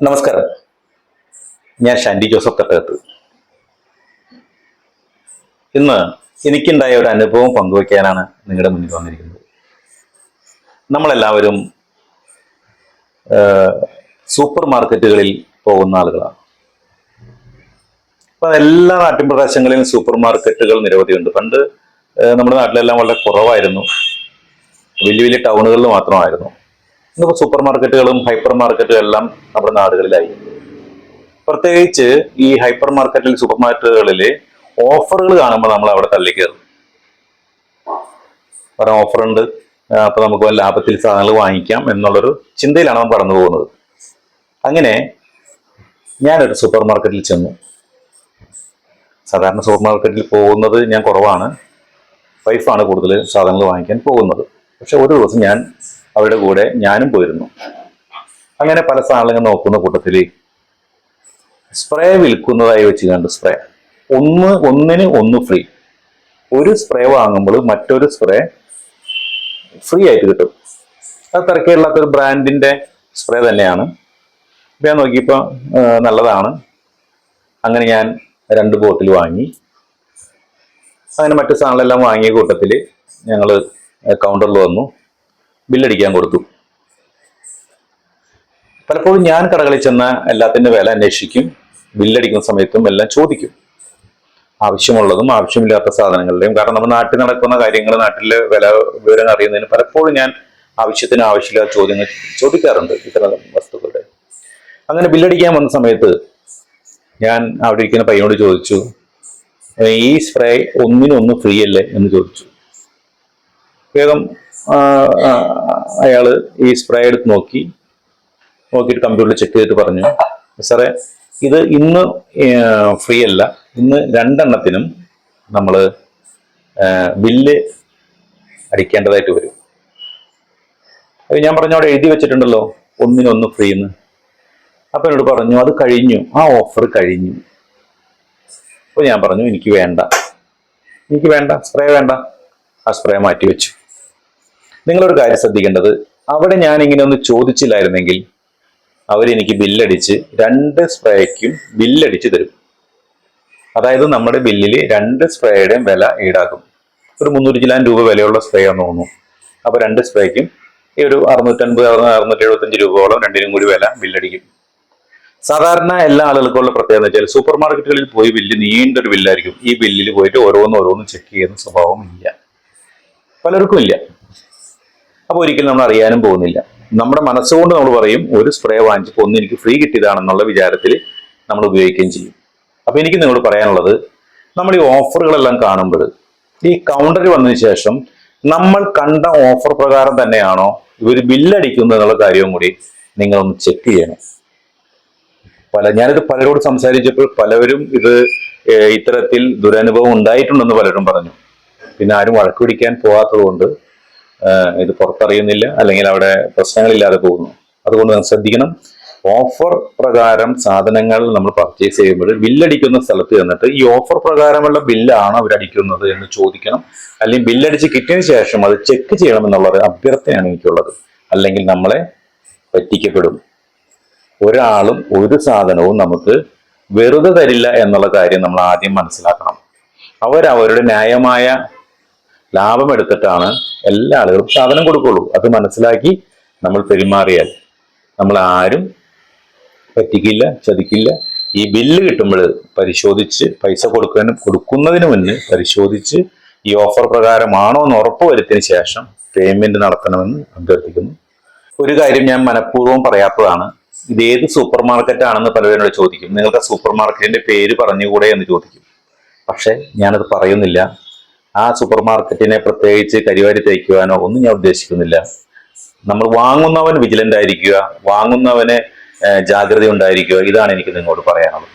നമസ്കാരം. ഞാൻ ഷാൻഡി ജോസഫ് തട്ടകത്ത്. ഇന്ന് എനിക്കുണ്ടായ ഒരു അനുഭവം പങ്കുവയ്ക്കാനാണ് നിങ്ങളുടെ മുന്നിൽ വന്നിരിക്കുന്നത്. നമ്മളെല്ലാവരും സൂപ്പർ മാർക്കറ്റുകളിൽ പോകുന്ന ആളുകളാണ്. അപ്പൊ എല്ലാ നാട്ടിൻപ്രദേശങ്ങളിലും സൂപ്പർ മാർക്കറ്റുകൾ നിരവധിയുണ്ട്. പണ്ട് നമ്മുടെ നാട്ടിലെല്ലാം വളരെ കുറവായിരുന്നു, വലിയ വലിയ ടൗണുകളിൽ മാത്രമായിരുന്നു. ഇന്നിപ്പോൾ സൂപ്പർ മാർക്കറ്റുകളും ഹൈപ്പർ മാർക്കറ്റുകളും എല്ലാം നമ്മുടെ നാടുകളിലായി. പ്രത്യേകിച്ച് ഈ ഹൈപ്പർ മാർക്കറ്റിൽ സൂപ്പർ മാർക്കറ്റുകളിൽ ഓഫറുകൾ കാണുമ്പോൾ നമ്മൾ അവിടെ തള്ളിക്കയറും. ഒരു ഓഫറുണ്ട്, അപ്പൊ നമുക്ക് ലാഭത്തിൽ സാധനങ്ങൾ വാങ്ങിക്കാം എന്നുള്ളൊരു ചിന്തയിലാണ് നമ്മൾ കടന്നു പോകുന്നത്. അങ്ങനെ ഞാനൊരു സൂപ്പർ മാർക്കറ്റിൽ ചെന്നു. സാധാരണ സൂപ്പർ മാർക്കറ്റിൽ പോകുന്നത് ഞാൻ കുറവാണ്, വൈഫാണ് കൂടുതൽ സാധനങ്ങൾ വാങ്ങിക്കാൻ പോകുന്നത്. പക്ഷെ ഒരു ദിവസം ഞാൻ അവരുടെ കൂടെ ഞാനും പോയിരുന്നു. അങ്ങനെ പല സാധനങ്ങൾ നോക്കുന്ന കൂട്ടത്തിൽ സ്പ്രേ വിൽക്കുന്നതായി വെച്ച് കണ്ട് സ്പ്രേ ഒന്നിന് ഒന്ന് ഫ്രീ. ഒരു സ്പ്രേ വാങ്ങുമ്പോൾ മറ്റൊരു സ്പ്രേ ഫ്രീ ആയിട്ട് കിട്ടും. അത് തിരക്കേടില്ലാത്തൊരു ബ്രാൻഡിന്റെ സ്പ്രേ തന്നെയാണ്. ഞാൻ നോക്കിയപ്പോൾ നല്ലതാണ്. അങ്ങനെ ഞാൻ 2 ബോട്ടിൽ വാങ്ങി. അങ്ങനെ മറ്റു സാധനങ്ങളെല്ലാം വാങ്ങിയ കൂട്ടത്തിൽ ഞങ്ങൾ കൗണ്ടറിൽ വന്നു, ബില്ലടിക്കാൻ കൊടുത്തു. പലപ്പോഴും ഞാൻ കടകളിൽ ചെന്ന എല്ലാത്തിൻ്റെ വില അന്വേഷിക്കും, ബില്ലടിക്കുന്ന സമയത്തും എല്ലാം ചോദിക്കും, ആവശ്യമുള്ളതും ആവശ്യമില്ലാത്ത സാധനങ്ങളുടെയും. കാരണം നമ്മുടെ നാട്ടിൽ നടക്കുന്ന കാര്യങ്ങൾ, നാട്ടിലെ വിവരങ്ങൾ അറിയുന്നതിന് പലപ്പോഴും ഞാൻ ആവശ്യമില്ലാത്ത ചോദ്യങ്ങൾ ചോദിക്കാറുണ്ട് ഇത്തരം വസ്തുക്കളുടെ. അങ്ങനെ ബില്ലടിക്കാൻ വന്ന സമയത്ത് ഞാൻ അവിടെ ഇരിക്കുന്ന പയ്യനോട് ചോദിച്ചു, ഈ സ്പ്രേ ഒന്നിനൊന്ന് ഫ്രീ അല്ലേ എന്ന് ചോദിച്ചു. വേഗം അയാള് ഈ സ്പ്രേ എടുത്ത് നോക്കിയിട്ട് കമ്പ്യൂട്ടറിൽ ചെക്ക് ചെയ്തിട്ട് പറഞ്ഞു, സാറേ ഇത് ഇന്ന് ഫ്രീ അല്ല, ഇന്ന് 2 എണ്ണത്തിനും നമ്മൾ ബില്ല് അടിക്കേണ്ടതായിട്ട് വരും. അത് ഞാൻ പറഞ്ഞു, അവിടെ എഴുതി വെച്ചിട്ടുണ്ടല്ലോ ഒന്നിനൊന്ന് ഫ്രീ എന്ന്. അപ്പൊ എന്നോട് പറഞ്ഞു അത് കഴിഞ്ഞു, ആ ഓഫർ കഴിഞ്ഞു. അപ്പൊ ഞാൻ പറഞ്ഞു എനിക്ക് വേണ്ട സ്പ്രേ വേണ്ട. ആ സ്പ്രേ മാറ്റി വെച്ചു. നിങ്ങളൊരു കാര്യം ശ്രദ്ധിക്കേണ്ടത്, അവിടെ ഞാൻ ഇങ്ങനെ ഒന്ന് ചോദിച്ചില്ലായിരുന്നെങ്കിൽ അവരെനിക്ക് ബില്ലടിച്ച് 2 സ്പ്രേക്കും ബില്ലടിച്ച് തരും. അതായത് നമ്മുടെ ബില്ലിൽ 2 സ്പ്രേയുടെയും വില ഈടാക്കും. ഒരു 300 ചില്ലാൻ രൂപ വിലയുള്ള സ്പ്രേ ആണെന്ന് തോന്നുന്നു. അപ്പൊ 2 സ്പ്രേക്കും ഈ ഒരു 675 രൂപയോളം രണ്ടിനും കൂടി വില ബില്ലടിക്കും. സാധാരണ എല്ലാ ആളുകൾക്കുള്ള പ്രത്യേകത എന്ന് വെച്ചാൽ സൂപ്പർ മാർക്കറ്റുകളിൽ പോയി നീണ്ടൊരു ബില്ലായിരിക്കും. ഈ ബില്ലിൽ പോയിട്ട് ഓരോന്നും ചെക്ക് ചെയ്യുന്ന സ്വഭാവം ഇല്ല, പലർക്കും ഇല്ല. അപ്പൊ ഒരിക്കലും നമ്മൾ അറിയാനും പോകുന്നില്ല. നമ്മുടെ മനസ്സുകൊണ്ട് നമ്മൾ പറയും ഒരു സ്പ്രേ വാങ്ങിച്ചപ്പോൾ ഒന്ന് എനിക്ക് ഫ്രീ കിട്ടിയതാണെന്നുള്ള വിചാരത്തിൽ നമ്മൾ ഉപയോഗിക്കുകയും ചെയ്യും. അപ്പൊ എനിക്ക് നിങ്ങളോട് പറയാനുള്ളത്, നമ്മൾ ഈ ഓഫറുകളെല്ലാം കാണുമ്പോൾ ഈ കൗണ്ടറിൽ വന്നതിന് ശേഷം നമ്മൾ കണ്ട ഓഫർ പ്രകാരം തന്നെയാണോ ഇവർ ബില്ലടിക്കുന്നത് എന്നുള്ള കാര്യവും കൂടി നിങ്ങളൊന്ന് ചെക്ക് ചെയ്യണം. ഞാനിത് പലരോട് സംസാരിച്ചപ്പോൾ പലവരും ഇത് ഇത്തരത്തിൽ ദുരനുഭവം ഉണ്ടായിട്ടുണ്ടെന്ന് പലരും പറഞ്ഞു. പിന്നെ ആരും വഴക്ക് പിടിക്കാൻ പോകാത്തത് കൊണ്ട് ഇത് പുറത്തറിയുന്നില്ല, അല്ലെങ്കിൽ അവിടെ പ്രശ്നങ്ങളില്ലാതെ പോകുന്നു. അതുകൊണ്ട് നാം ശ്രദ്ധിക്കണം. ഓഫർ പ്രകാരം സാധനങ്ങൾ നമ്മൾ പർച്ചേസ് ചെയ്യുമ്പോൾ ബില്ലടിക്കുന്ന സ്ഥലത്ത് ചെന്നിട്ട് ഈ ഓഫർ പ്രകാരമുള്ള ബില്ലാണ് അവരടിക്കുന്നത് എന്ന് ചോദിക്കണം. അല്ലെങ്കിൽ ബില്ലടിച്ച് കിട്ടിയതിന് ശേഷം അത് ചെക്ക് ചെയ്യണം എന്നുള്ള അഭ്യർത്ഥനയാണ് എനിക്കുള്ളത്. അല്ലെങ്കിൽ നമ്മളെ പറ്റിക്കപ്പെടും. ഒരാളും ഒരു സാധനവും നമുക്ക് വെറുതെ തരില്ല എന്നുള്ള കാര്യം നമ്മൾ ആദ്യം മനസ്സിലാക്കണം. അവരവരുടെ ന്യായമായ ലാഭം എടുത്തിട്ടാണ് എല്ലാ ആളുകളും സാധനം കൊടുക്കുള്ളൂ. അത് മനസ്സിലാക്കി നമ്മൾ പെരുമാറിയാൽ നമ്മൾ ആരും പറ്റിക്കില്ല, ചതിക്കില്ല. ഈ ബില്ല് കിട്ടുമ്പോൾ പരിശോധിച്ച്, പൈസ കൊടുക്കുന്നതിന് മുന്നേ പരിശോധിച്ച് ഈ ഓഫർ പ്രകാരമാണോ എന്ന് ഉറപ്പുവരുത്തിയതിനു ശേഷം പേയ്മെന്റ് നടത്തണമെന്ന് അഭ്യർത്ഥിക്കുന്നു. ഒരു കാര്യം ഞാൻ മനഃപൂർവ്വം പറയാത്തതാണ്. ഇത് ഏത് സൂപ്പർ മാർക്കറ്റ് ആണെന്ന് പലരോട് ചോദിക്കും. നിങ്ങൾക്ക് ആ സൂപ്പർ മാർക്കറ്റിന്റെ പേര് പറഞ്ഞുകൂടെ എന്ന് ചോദിക്കും. പക്ഷെ ഞാനത് പറയുന്നില്ല. ആ സൂപ്പർ മാർക്കറ്റിനെ പ്രത്യേകിച്ച് കരിവാരി തേക്കുവാനോ ഒന്നും ഞാൻ ഉദ്ദേശിക്കുന്നില്ല. നമ്മൾ വാങ്ങുന്നവൻ വിജിലന്റ് ആയിരിക്കുക, വാങ്ങുന്നവന് ജാഗ്രത ഉണ്ടായിരിക്കുക. ഇതാണ് എനിക്ക് നിങ്ങളോട് പറയാനുള്ളത്.